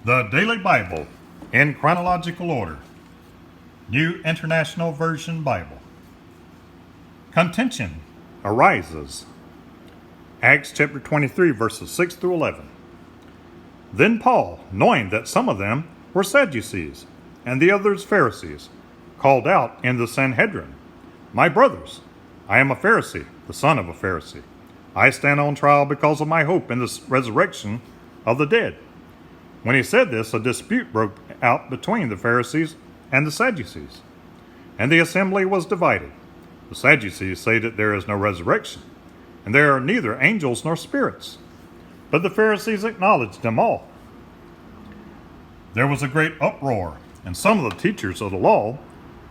The Daily Bible in chronological order. New International Version Bible. Contention arises. Acts chapter 23, verses 6 through 11. Then Paul, knowing that some of them were Sadducees, and the others Pharisees, called out in the Sanhedrin, "My brothers, I am a Pharisee, the son of a Pharisee. I stand on trial because of my hope in the resurrection of the dead." When he said this, a dispute broke out between the Pharisees and the Sadducees, and the assembly was divided. The Sadducees say that there is no resurrection, and there are neither angels nor spirits. But the Pharisees acknowledged them all. There was a great uproar, and some of the teachers of the law,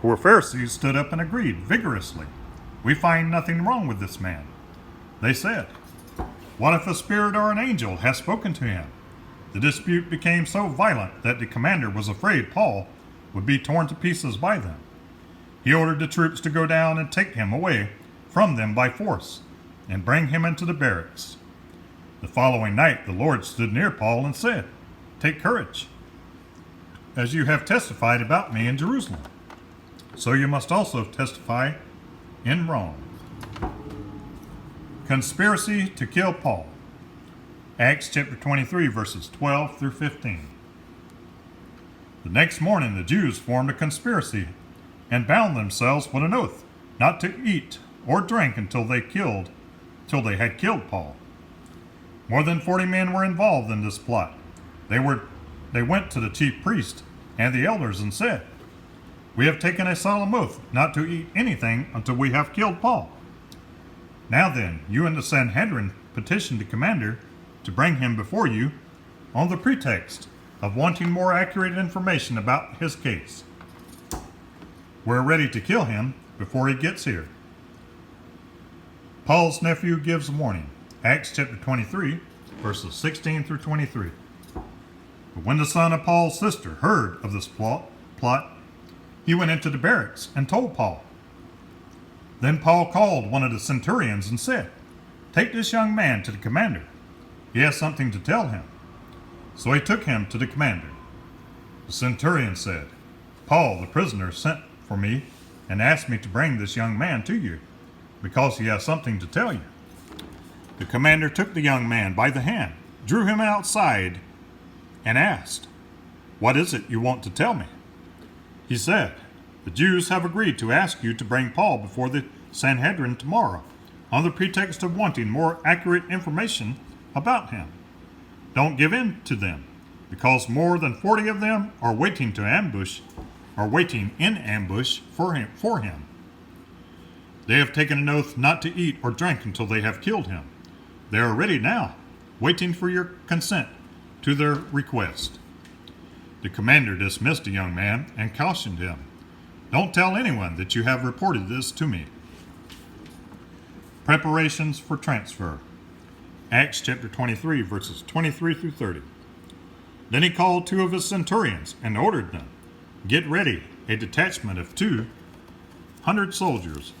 who were Pharisees, stood up and agreed vigorously, "We find nothing wrong with this man." They said, "What if a spirit or an angel has spoken to him?" The dispute became so violent that the commander was afraid Paul would be torn to pieces by them. He ordered the troops to go down and take him away from them by force and bring him into the barracks. The following night the Lord stood near Paul and said, "Take courage. As you have testified about me in Jerusalem, so you must also testify in Rome." Conspiracy to kill Paul. Acts chapter 23, verses 12 through 15. The next morning the Jews formed a conspiracy and bound themselves with an oath not to eat or drink until they had killed Paul. More than 40 men were involved in this plot. They went to the chief priest and the elders and said, "We have taken a solemn oath not to eat anything until we have killed Paul. Now then, you and the Sanhedrin petitioned the commander to bring him before you on the pretext of wanting more accurate information about his case. We're ready to kill him before he gets here." Paul's nephew gives warning. Acts chapter 23, verses 16 through 23. But when the son of Paul's sister heard of this plot, he went into the barracks and told Paul. Then Paul called one of the centurions and said, "Take this young man to the commander. He has something to tell him." So he took him to the commander. The centurion said, "Paul, the prisoner, sent for me and asked me to bring this young man to you, because he has something to tell you." The commander took the young man by the hand, drew him outside, and asked, "What is it you want to tell me?" He said, "The Jews have agreed to ask you to bring Paul before the Sanhedrin tomorrow, on the pretext of wanting more accurate information about him. Don't give in to them, because more than 40 of them are waiting in ambush for him. They have taken an oath not to eat or drink until they have killed him. They are ready now, waiting for your consent to their request." The commander dismissed the young man and cautioned him, "Don't tell anyone that you have reported this to me." Preparations for transfer. Acts chapter 23, verses 23 through 30. Then he called 2 of his centurions and ordered them, "Get ready a detachment of 200 soldiers,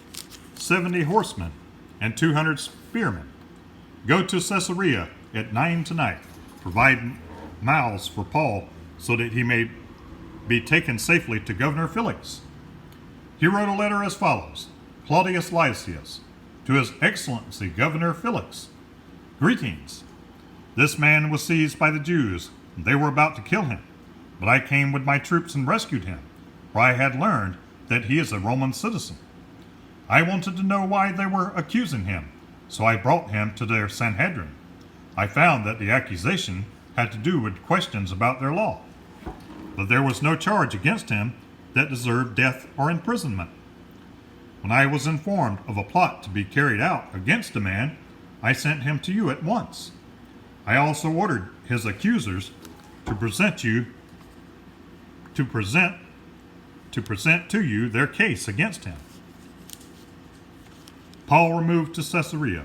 70 horsemen, and 200 spearmen. Go to Caesarea at 9 tonight. Provide mouths for Paul so that he may be taken safely to Governor Felix." He wrote a letter as follows: "Claudius Lysias, to His Excellency Governor Felix. Greetings. This man was seized by the Jews, and they were about to kill him. But I came with my troops and rescued him, for I had learned that he is a Roman citizen. I wanted to know why they were accusing him, so I brought him to their Sanhedrin. I found that the accusation had to do with questions about their law, but there was no charge against him that deserved death or imprisonment. When I was informed of a plot to be carried out against a man, I sent him to you at once. I also ordered his accusers to present to you their case against him." Paul removed to Caesarea.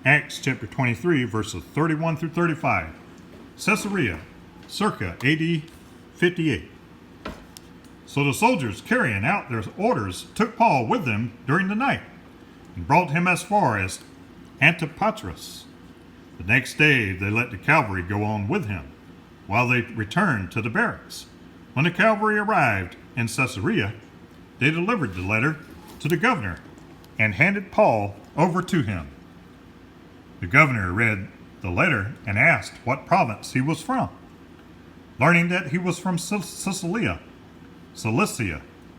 Acts chapter 23, verses 31 through 35. Caesarea, circa AD 58. So the soldiers, carrying out their orders, took Paul with them during the night and brought him as far as Antipatris. The next day they let the cavalry go on with him. while they returned to the barracks. When the cavalry arrived in Caesarea, they delivered the letter to the governor and handed Paul over to him. The governor read the letter and asked what province he was from. Learning that he was from Cilicia,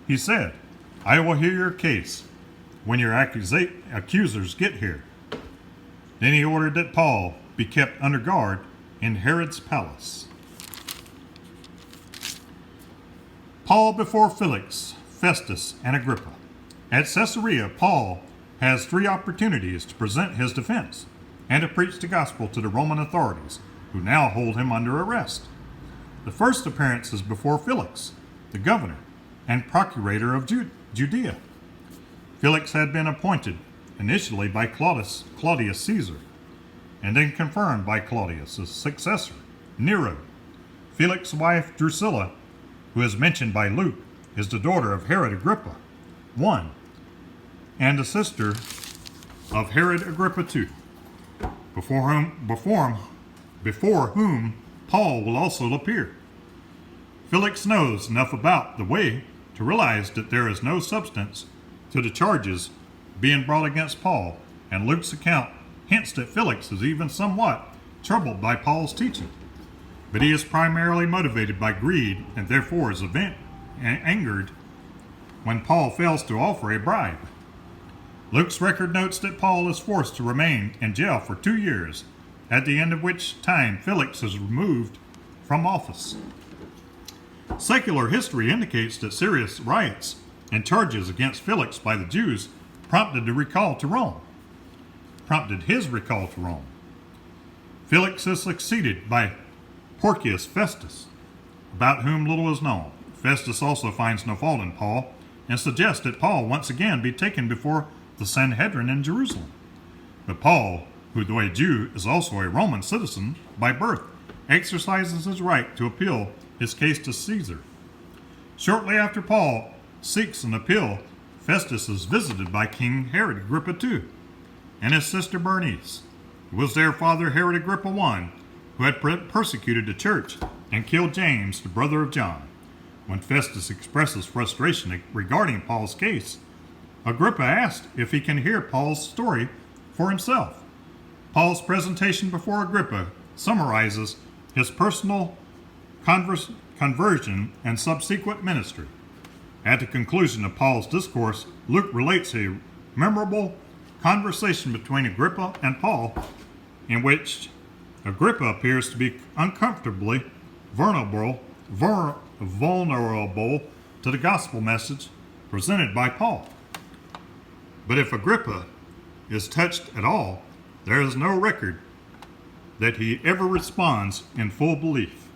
he said, "I will hear your case when your accusers get here." Then he ordered that Paul be kept under guard in Herod's palace. Paul before Felix, Festus, and Agrippa. At Caesarea, Paul has 3 opportunities to present his defense and to preach the gospel to the Roman authorities, who now hold him under arrest. The first appearance is before Felix, the governor and procurator of Judea. Felix had been appointed initially by Claudius Caesar, and then confirmed by Claudius' successor, Nero. Felix's wife Drusilla, who is mentioned by Luke, is the daughter of Herod Agrippa I, and the sister of Herod Agrippa II, before whom Paul will also appear. Felix knows enough about the way to realize that there is no substance to the charges being brought against Paul, and Luke's account hints that Felix is even somewhat troubled by Paul's teaching. But he is primarily motivated by greed and therefore is angered when Paul fails to offer a bribe. Luke's record notes that Paul is forced to remain in jail for 2 years, at the end of which time Felix is removed from office. Secular history indicates that serious riots and charges against Felix by the Jews prompted his recall to Rome. Felix is succeeded by Porcius Festus, about whom little is known. Festus also finds no fault in Paul and suggests that Paul once again be taken before the Sanhedrin in Jerusalem. But Paul, who though a Jew is also a Roman citizen by birth, exercises his right to appeal his case to Caesar. Shortly after Paul seeks an appeal, Festus is visited by King Herod Agrippa II and his sister Bernice. It was their father Herod Agrippa I who had persecuted the church and killed James, the brother of John. When Festus expresses frustration regarding Paul's case, Agrippa asked if he can hear Paul's story for himself. Paul's presentation before Agrippa summarizes his personal conversion and subsequent ministry. At the conclusion of Paul's discourse, Luke relates a memorable conversation between Agrippa and Paul, in which Agrippa appears to be uncomfortably vulnerable to the gospel message presented by Paul. But if Agrippa is touched at all, there is no record that he ever responds in full belief.